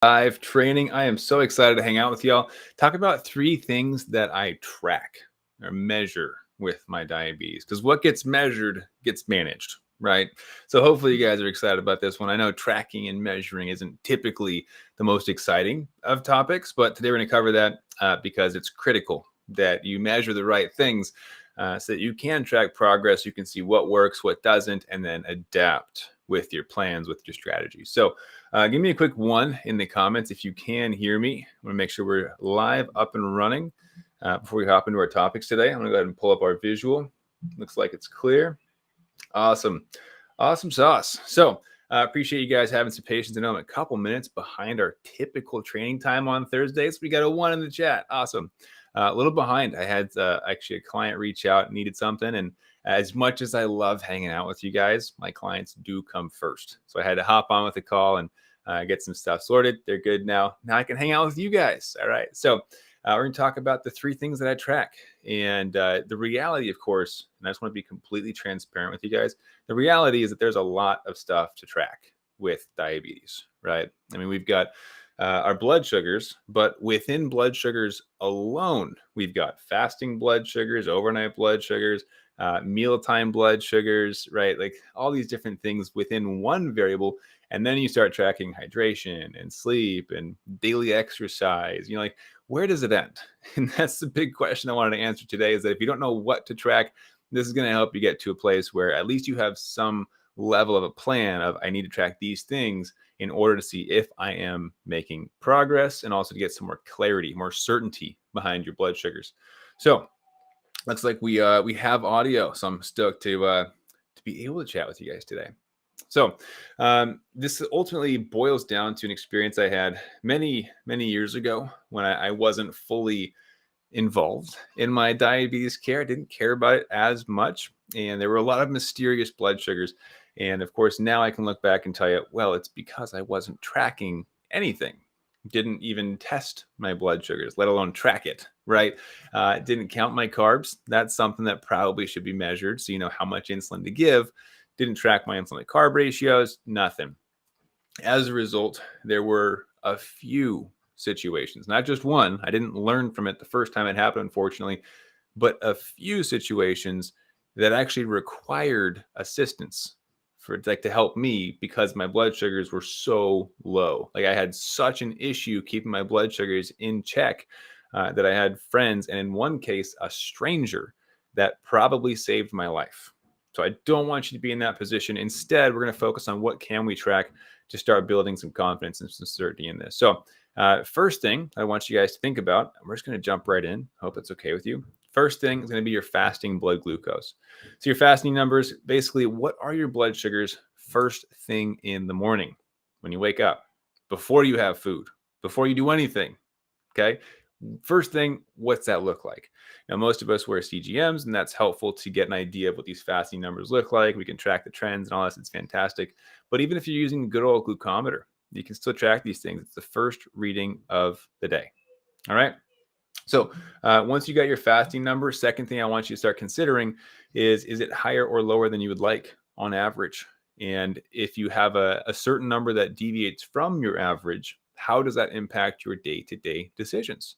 Live training. I am so excited to hang out with y'all. Talk about three things that I track or measure with my diabetes, because what gets measured gets managed, right? So hopefully you guys are excited about this one. I know tracking and measuring isn't typically the most exciting of topics, but today we're going to cover that because it's critical that you measure the right things so that you can track progress, you can see what works, what doesn't, and then adapt with your plans, with your strategies. So give me a quick one in the comments if you can hear me. I want to make sure we're live, up and running. Before we hop into our topics today, I'm going to go ahead and pull up our visual. Looks like it's clear. Awesome. Awesome sauce. So appreciate you guys having some patience. I know I'm a couple minutes behind our typical training time on Thursdays. We got a 1 in the chat. Awesome. A little behind. I had actually a client reach out, needed something. And as much as I love hanging out with you guys, my clients do come first. So I had to hop on with the call and get some stuff sorted. They're good now. Now I can hang out with you guys. All right. So we're going to talk about the three things that I track. And the reality, of course, and I just want to be completely transparent with you guys. The reality is that there's a lot of stuff to track with diabetes, right? I mean, we've got our blood sugars, but within blood sugars alone, we've got fasting blood sugars, overnight blood sugars, mealtime blood sugars, right? Like all these different things within one variable. And then you start tracking hydration and sleep and daily exercise. Like, where does it end? And that's the big question I wanted to answer today, is that if you don't know what to track, this is going to help you get to a place where at least you have some level of a plan of, I need to track these things in order to see if I am making progress, and also to get some more clarity, more certainty behind your blood sugars. So looks like we have audio, so I'm stoked to be able to chat with you guys today. So this ultimately boils down to an experience I had many years ago when I wasn't fully involved in my diabetes care. I didn't care about it as much, and there were a lot of mysterious blood sugars. And of course, now I can look back and tell you, well, it's because I wasn't tracking anything. Didn't even test my blood sugars, let alone track it, right? Didn't count my carbs. That's something that probably should be measured, so you know how much insulin to give. Didn't track my insulin to carb ratios, nothing. As a result, there were a few situations, not just one. I didn't learn from it the first time it happened, unfortunately, but a few situations that actually required assistance for to help me, because my blood sugars were so low. Like I had such an issue keeping my blood sugars in check that I had friends, and in one case, a stranger, that probably saved my life. So I don't want you to be in that position. Instead, we're going to focus on what can we track to start building some confidence and some certainty in this. So first thing I want you guys to think about, we're just going to jump right in. Hope it's okay with you. First thing is going to be your fasting blood glucose. So your fasting numbers, basically, what are your blood sugars first thing in the morning when you wake up, before you have food, before you do anything, okay? First thing, what's that look like? Now, most of us wear CGMs, and that's helpful to get an idea of what these fasting numbers look like. We can track the trends and all this. It's fantastic. But even if you're using a good old glucometer, you can still track these things. It's the first reading of the day. All right. So once you got your fasting number, second thing I want you to start considering is it higher or lower than you would like on average? And if you have a certain number that deviates from your average, how does that impact your day-to-day decisions?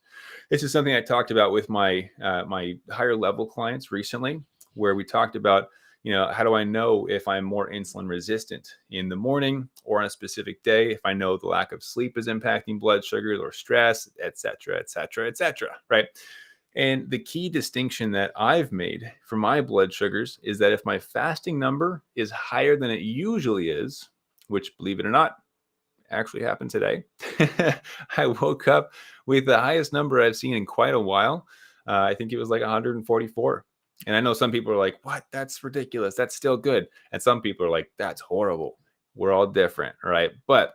This is something I talked about with my my higher level clients recently, where we talked about, how do I know if I'm more insulin resistant in the morning or on a specific day, if I know the lack of sleep is impacting blood sugars or stress, et cetera, et cetera, et cetera, right? And the key distinction that I've made for my blood sugars is that if my fasting number is higher than it usually is, which, believe it or not, actually happened today. I woke up with the highest number I've seen in quite a while. I think it was like 144. And I know some people are like, what? That's ridiculous. That's still good. And some people are like, that's horrible. We're all different, right? But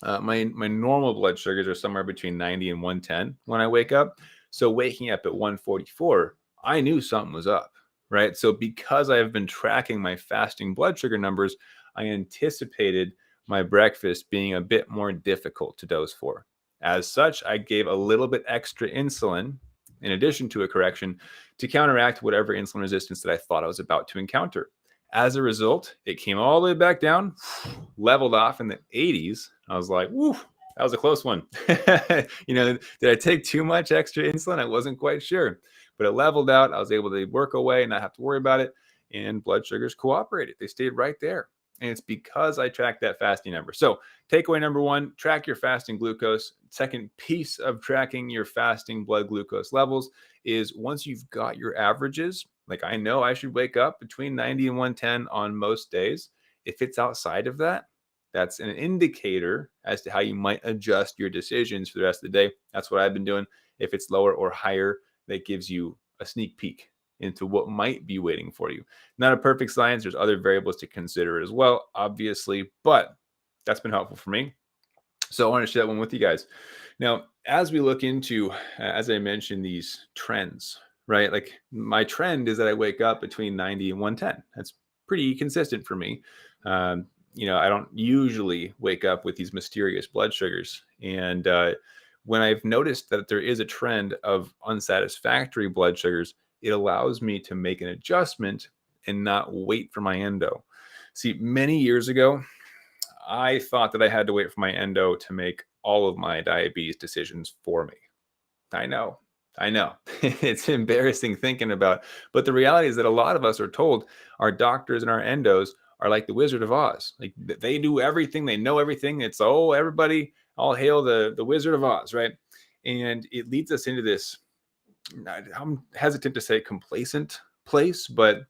my normal blood sugars are somewhere between 90 and 110 when I wake up. So waking up at 144, I knew something was up, right? So because I have been tracking my fasting blood sugar numbers, I anticipated my breakfast being a bit more difficult to dose for. As such, I gave a little bit extra insulin in addition to a correction to counteract whatever insulin resistance that I thought I was about to encounter. As a result, it came all the way back down, leveled off in the 80s. I was like, woo, that was a close one. Did I take too much extra insulin? I wasn't quite sure, but it leveled out. I was able to work away and not have to worry about it. And blood sugars cooperated. They stayed right there. And it's because I tracked that fasting number. So, takeaway number one, track your fasting glucose. Second piece of tracking your fasting blood glucose levels is once you've got your averages, like I know I should wake up between 90 and 110 on most days. If it's outside of that, that's an indicator as to how you might adjust your decisions for the rest of the day. That's what I've been doing. If it's lower or higher, that gives you a sneak peek into what might be waiting for you. Not a perfect science. There's other variables to consider as well, obviously, but that's been helpful for me. So I want to share that one with you guys. Now, as we look into, as I mentioned, these trends, right? Like my trend is that I wake up between 90 and 110. That's pretty consistent for me. I don't usually wake up with these mysterious blood sugars. And when I've noticed that there is a trend of unsatisfactory blood sugars, it allows me to make an adjustment and not wait for my endo. See, many years ago, I thought that I had to wait for my endo to make all of my diabetes decisions for me. I know. It's embarrassing thinking about, but the reality is that a lot of us are told our doctors and our endos are like the Wizard of Oz. Like they do everything, they know everything. It's, oh, everybody, all hail the Wizard of Oz, right? And it leads us into this, I'm hesitant to say complacent place, but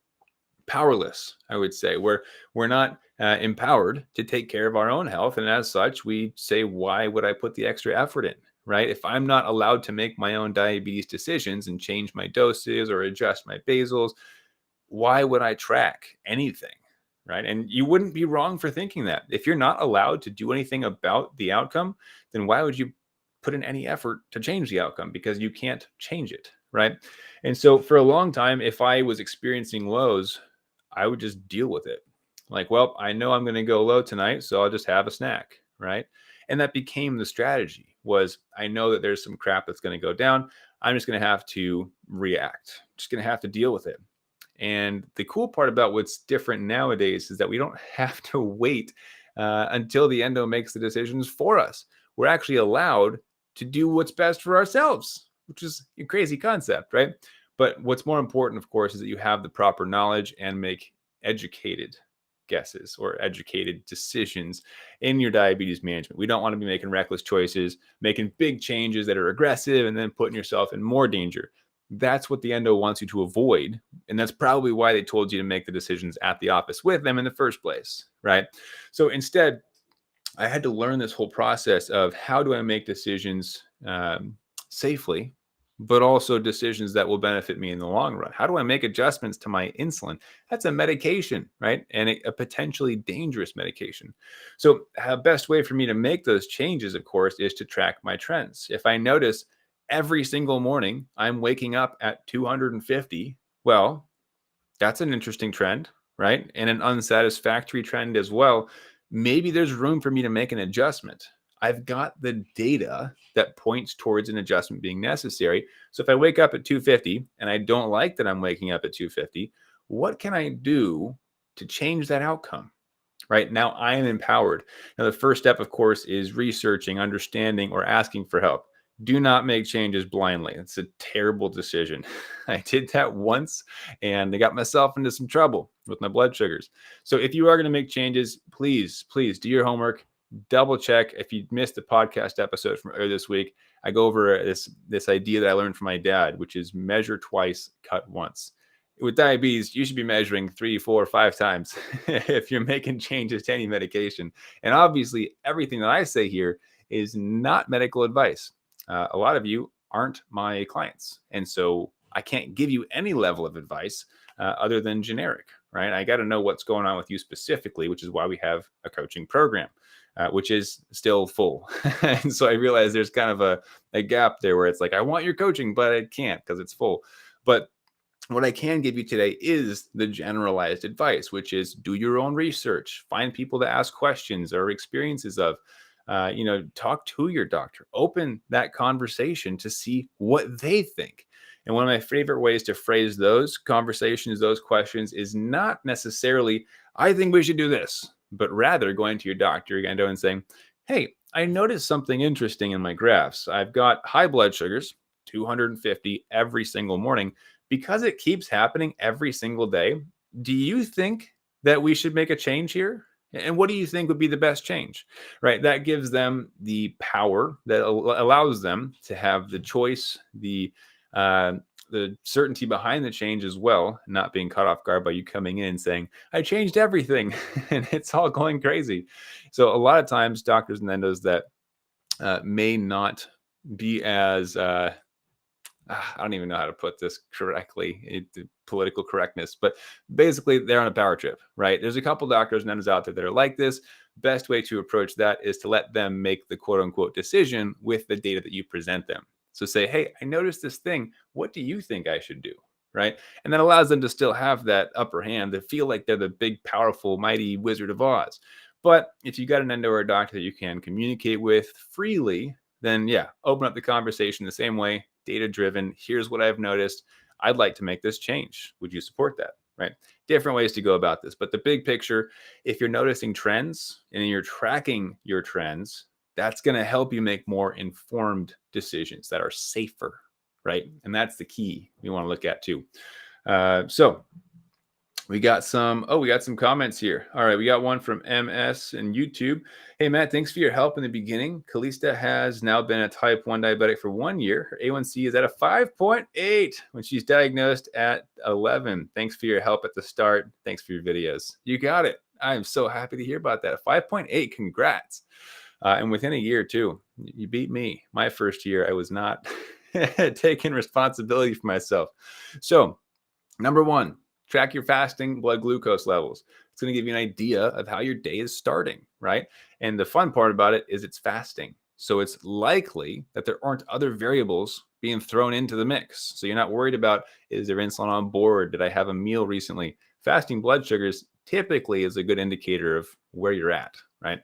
powerless, I would say, where we're not empowered to take care of our own health. And as such, we say, why would I put the extra effort in, right? If I'm not allowed to make my own diabetes decisions and change my doses or adjust my basals, why would I track anything, right? And you wouldn't be wrong for thinking that. If you're not allowed to do anything about the outcome, then why would you put in any effort to change the outcome? Because you can't change it, right? And so for a long time, if I was experiencing lows, I would just deal with it. Like, well, I know I'm going to go low tonight, so I'll just have a snack, right? And that became the strategy. Was I know that there's some crap that's going to go down. I'm just going to have to react. Just going to have to deal with it. And the cool part about what's different nowadays is that we don't have to wait until the endo makes the decisions for us. We're actually allowed to do what's best for ourselves, which is a crazy concept, right? But what's more important, of course, is that you have the proper knowledge and make educated guesses or educated decisions in your diabetes management. We don't want to be making reckless choices, making big changes that are aggressive, and then putting yourself in more danger. That's what the endo wants you to avoid. And that's probably why they told you to make the decisions at the office with them in the first place, right? So instead, I had to learn this whole process of how do I make decisions safely, but also decisions that will benefit me in the long run. How do I make adjustments to my insulin? That's a medication, right? And a potentially dangerous medication. So the best way for me to make those changes, of course, is to track my trends. If I notice every single morning I'm waking up at 250, well, that's an interesting trend, right? And an unsatisfactory trend as well. Maybe there's room for me to make an adjustment. I've got the data that points towards an adjustment being necessary. So if I wake up at 250 and I don't like that I'm waking up at 250, what can I do to change that outcome? Right now, I am empowered. Now, the first step, of course, is researching, understanding, or asking for help. Do not make changes blindly. It's a terrible decision. I did that once and I got myself into some trouble with my blood sugars. So if you are going to make changes, please do your homework. Double check. If you missed the podcast episode from earlier this week, I go over this idea that I learned from my dad, which is measure twice, cut once. With diabetes, you should be measuring 3, 4, 5 times if you're making changes to any medication. And obviously, everything that I say here is not medical advice. A lot of you aren't my clients. And so I can't give you any level of advice other than generic, right? I got to know what's going on with you specifically, which is why we have a coaching program, which is still full. And so I realize there's kind of a gap there where it's like, I want your coaching, but I can't because it's full. But what I can give you today is the generalized advice, which is do your own research, find people to ask questions or experiences of, talk to your doctor, open that conversation to see what they think. And one of my favorite ways to phrase those conversations, those questions is not necessarily, I think we should do this, but rather going to your doctor and saying, hey, I noticed something interesting in my graphs. I've got high blood sugars, 250 every single morning. Because it keeps happening every single day, do you think that we should make a change here? And what do you think would be the best change? Right? That gives them the power that allows them to have the choice, uh, the certainty behind the change as well, not being caught off guard by you coming in and saying, I changed everything and it's all going crazy. So a lot of times doctors and endos that may not be as I don't even know how to put this correctly, political correctness, but basically they're on a power trip, right? There's a couple doctors and endos out there that are like this. Best way to approach that is to let them make the quote unquote decision with the data that you present them. So say, hey, I noticed this thing. What do you think I should do? Right. And that allows them to still have that upper hand, to feel like they're the big, powerful, mighty Wizard of Oz. But if you got an endo or a doctor that you can communicate with freely, then yeah, open up the conversation the same way, data driven. Here's what I've noticed. I'd like to make this change. Would you support that? Right. Different ways to go about this. But the big picture, if you're noticing trends and you're tracking your trends, that's going to help you make more informed decisions that are safer. Right. And that's the key we want to look at too. So we got some comments here. All right, we got one from MS and YouTube. Hey, Matt, thanks for your help in the beginning. Kalista has now been a type 1 diabetic for 1 year. Her A1C is at a 5.8 when she's diagnosed at 11. Thanks for your help at the start. Thanks for your videos. You got it. I'm so happy to hear about that. 5.8, congrats. And within a year, too, you beat me. My first year, I was not taking responsibility for myself. So, number one, track your fasting blood glucose levels. It's going to give you an idea of how your day is starting, right? And the fun part about it is it's fasting. So it's likely that there aren't other variables being thrown into the mix. So you're not worried about, is there insulin on board? Did I have a meal recently? Fasting blood sugars typically is a good indicator of where you're at, right?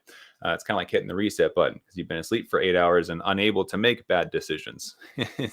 It's kind of like hitting the reset button because you've been asleep for 8 hours and unable to make bad decisions.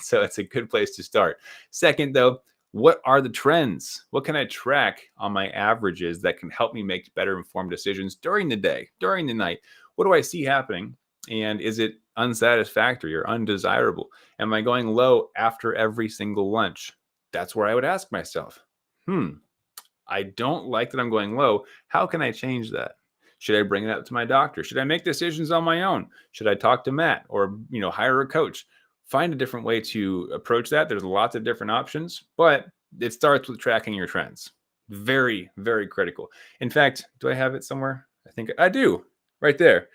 So it's a good place to start. Second, though, what are the trends? What can I track on my averages that can help me make better informed decisions during the day, during the night? What do I see happening? And is it unsatisfactory or undesirable? Am I going low after every single lunch? That's where I would ask myself, I don't like that I'm going low. How can I change that? Should I bring it up to my doctor? Should I make decisions on my own? Should I talk to Matt or, hire a coach? Find a different way to approach that. There's lots of different options, but it starts with tracking your trends. Very, very critical. In fact, do I have it somewhere? I think I do. Right there.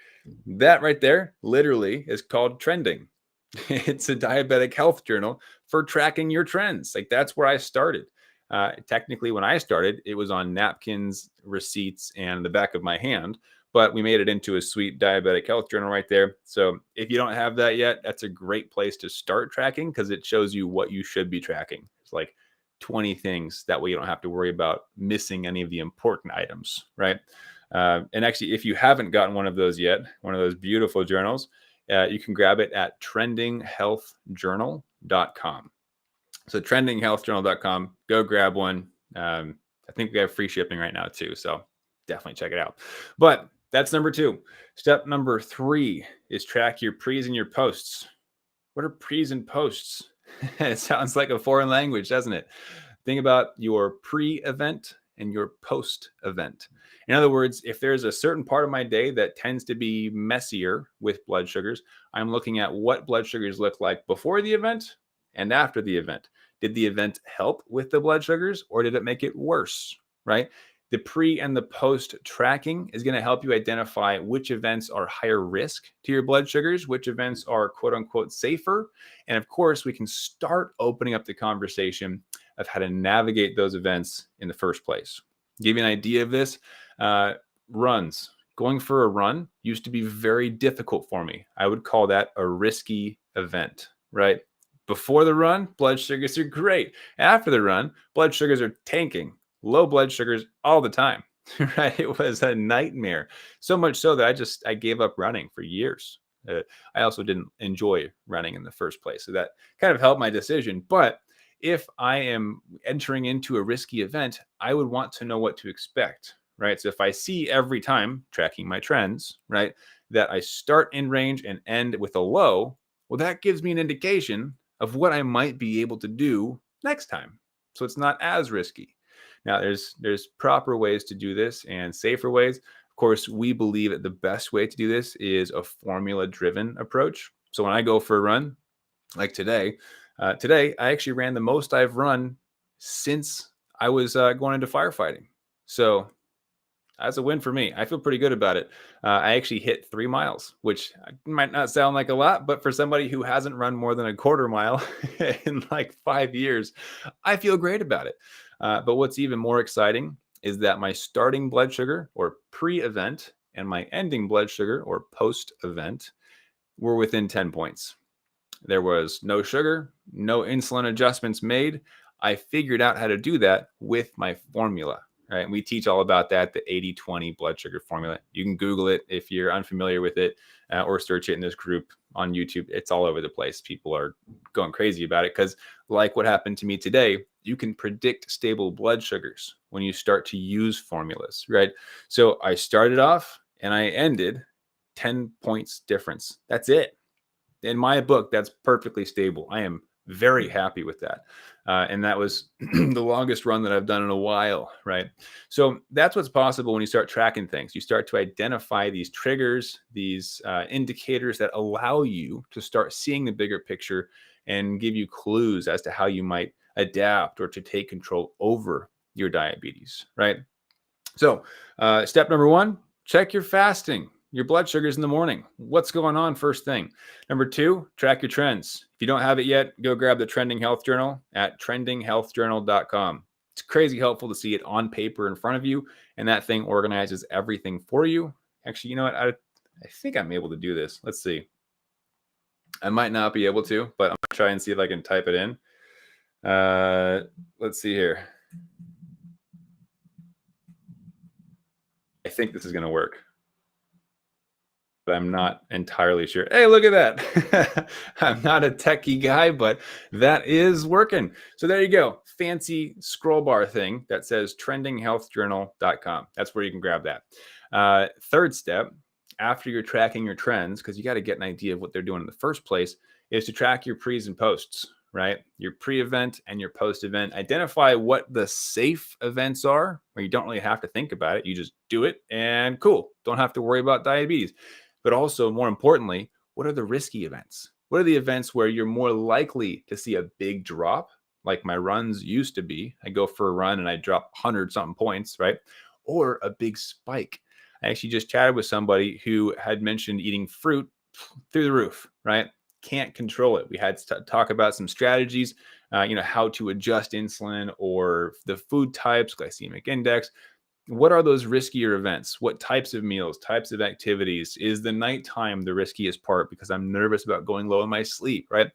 That right there literally is called trending. It's a diabetic health journal for tracking your trends. Like that's where I started. Technically, when I started, it was on napkins, receipts, and the back of my hand. But we made it into a sweet diabetic health journal right there. So if you don't have that yet, that's a great place to start tracking because it shows you what you should be tracking. It's like 20 things. That way you don't have to worry about missing any of the important items, right? And actually, if you haven't gotten one of those yet, one of those beautiful journals, you can grab it at trendinghealthjournal.com. So trendinghealthjournal.com, go grab one. I think we have free shipping right now too. So definitely check it out. But that's number 2. Step number 3 is track your pre's and your posts. What are pre's and posts? It sounds like a foreign language, doesn't it? Think about your pre-event and your post-event. In other words, if there's a certain part of my day that tends to be messier with blood sugars, I'm looking at what blood sugars look like before the event and after the event. Did the event help with the blood sugars or did it make it worse, right? The pre and the post tracking is going to help you identify which events are higher risk to your blood sugars, which events are quote unquote safer. And of course, we can start opening up the conversation of how to navigate those events in the first place. Give you an idea of this, runs. Going for a run used to be very difficult for me. I would call that a risky event, right? Before the run, blood sugars are great. After the run, blood sugars are tanking. Low blood sugars all the time, right? It was a nightmare. So much so that I gave up running for years. I also didn't enjoy running in the first place. So that kind of helped my decision. But if I am entering into a risky event, I would want to know what to expect, right? So if I see every time tracking my trends, right, that I start in range and end with a low, well, that gives me an indication of what I might be able to do next time. So it's not as risky. Now, there's proper ways to do this and safer ways. Of course, we believe that the best way to do this is a formula-driven approach. So when I go for a run, like today I actually ran the most I've run since I was going into firefighting. So that's a win for me. I feel pretty good about it. I actually hit 3 miles, which might not sound like a lot, but for somebody who hasn't run more than a quarter mile in like 5 years, I feel great about it. But what's even more exciting is that my starting blood sugar or pre-event and my ending blood sugar or post-event were within 10 points. There was no sugar, no insulin adjustments made. I figured out how to do that with my formula, right? And we teach all about that, the 80-20 blood sugar formula. You can Google it if you're unfamiliar with it, or search it in this group on YouTube. It's all over the place. People are going crazy about it because, like what happened to me today, you can predict stable blood sugars when you start to use formulas, right? So I started off and I ended 10 points difference. That's it. In my book, that's perfectly stable. I am very happy with that. And that was the longest run that I've done in a while, right? So that's what's possible when you start tracking things. You start to identify these triggers, these indicators that allow you to start seeing the bigger picture and give you clues as to how you might adapt or to take control over your diabetes, right? So step number one, check your fasting, your blood sugars in the morning. What's going on first thing? Number two, track your trends. If you don't have it yet, go grab the Trending Health Journal at trendinghealthjournal.com. It's crazy helpful to see it on paper in front of you, and that thing organizes everything for you. Actually, you know what? I think I'm able to do this. Let's see. I might not be able to, but I'm going to try and see if I can type it in. Let's see here. I think this is going to work, but I'm not entirely sure. Hey, look at that. I'm not a techie guy, but that is working. So there you go. Fancy scroll bar thing that says trendinghealthjournal.com. That's where you can grab that. Third step, after you're tracking your trends, because you got to get an idea of what they're doing in the first place, is to track your pre's and posts, right? Your pre-event and your post-event. Identify what the safe events are, where you don't really have to think about it. You just do it and cool. Don't have to worry about diabetes. But also, more importantly, what are the risky events? What are the events where you're more likely to see a big drop, like my runs used to be? I go for a run and I drop 100-something points, right? Or a big spike. I actually just chatted with somebody who had mentioned eating fruit through the roof, right? Can't control it. We had to talk about some strategies, how to adjust insulin or the food types, glycemic index. What are those riskier events? What types of meals, types of activities? Is the nighttime the riskiest part because I'm nervous about going low in my sleep, right?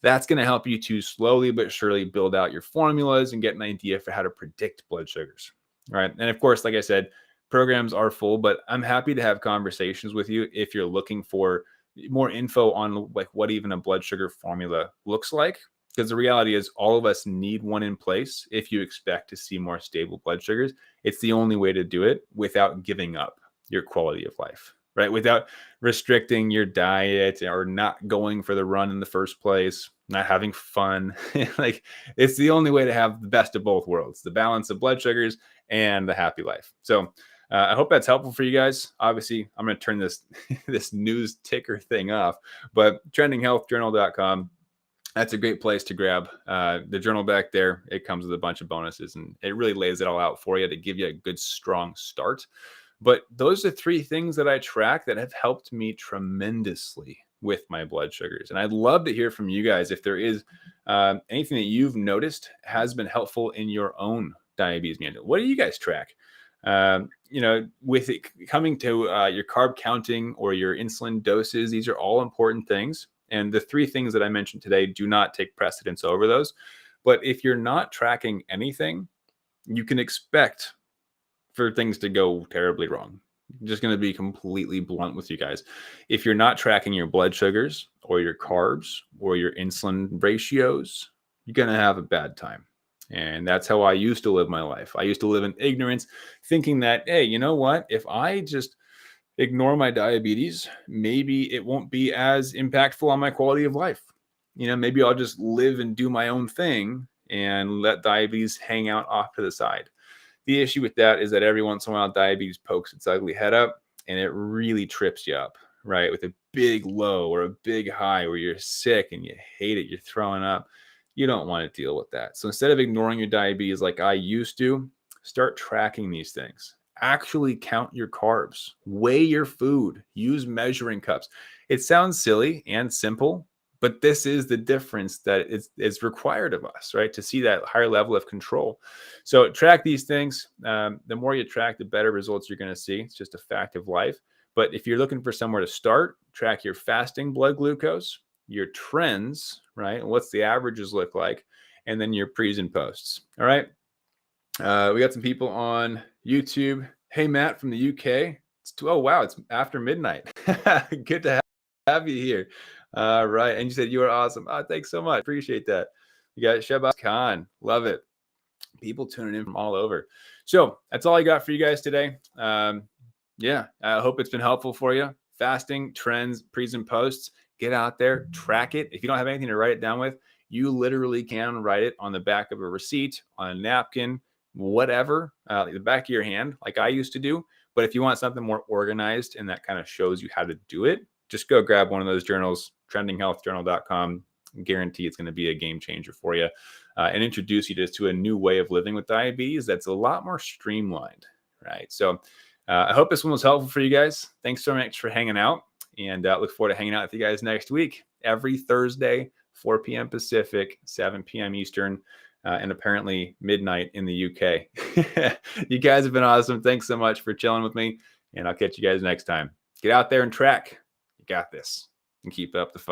That's going to help you to slowly but surely build out your formulas and get an idea for how to predict blood sugars, right? And of course, like I said, programs are full, but I'm happy to have conversations with you if you're looking for more info on like what even a blood sugar formula looks like. Because the reality is all of us need one in place if you expect to see more stable blood sugars. It's the only way to do it without giving up your quality of life, right? Without restricting your diet or not going for the run in the first place, not having fun. Like it's the only way to have the best of both worlds, the balance of blood sugars and the happy life. So I hope that's helpful for you guys. Obviously, I'm going to turn this this news ticker thing off, but trendinghealthjournal.com. That's a great place to grab the journal back there. It comes with a bunch of bonuses and it really lays it all out for you to give you a good, strong start. But those are three things that I track that have helped me tremendously with my blood sugars. And I'd love to hear from you guys if there is anything that you've noticed has been helpful in your own diabetes management. What do you guys track? With it coming to your carb counting or your insulin doses, these are all important things. And the three things that I mentioned today do not take precedence over those. But if you're not tracking anything, you can expect for things to go terribly wrong. I'm just going to be completely blunt with you guys. If you're not tracking your blood sugars or your carbs or your insulin ratios, you're going to have a bad time. And that's how I used to live my life. I used to live in ignorance, thinking that, hey, you know what? If I just ignore my diabetes, maybe it won't be as impactful on my quality of life. Maybe I'll just live and do my own thing and let diabetes hang out off to the side. The issue with that is that every once in a while, diabetes pokes its ugly head up and it really trips you up, right? With a big low or a big high where you're sick and you hate it, you're throwing up. You don't want to deal with that. So instead of ignoring your diabetes like I used to, start tracking these things. Actually count your carbs, weigh your food, use measuring cups. It sounds silly and simple, but this is the difference that it's required of us, right? To see that higher level of control. So track these things. The more you track, the better results you're going to see. It's just a fact of life. But if you're looking for somewhere to start, track your fasting blood glucose, your trends, right? What's the averages look like, and then your pre's and posts. All right. We got some people on YouTube. Hey, Matt from the UK. Oh, wow. It's after midnight. Good to have you here. Right. And you said you are awesome. Oh, thanks so much. Appreciate that. You got Shabazz Khan. Love it. People tuning in from all over. So that's all I got for you guys today. Yeah, I hope it's been helpful for you. Fasting, trends, pre's and posts. Get out there, track it. If you don't have anything to write it down with, you literally can write it on the back of a receipt, on a napkin, whatever, the back of your hand, like I used to do. But if you want something more organized and that kind of shows you how to do it, just go grab one of those journals, trendinghealthjournal.com. Guarantee it's going to be a game changer for you and introduce you just to a new way of living with diabetes that's a lot more streamlined, right? So I hope this one was helpful for you guys. Thanks so much for hanging out, and look forward to hanging out with you guys next week, every Thursday, 4 p.m. Pacific, 7 p.m. Eastern, and apparently midnight in the UK. You guys have been awesome. Thanks so much for chilling with me, and I'll catch you guys next time. Get out there and track. You got this, and keep up the fight.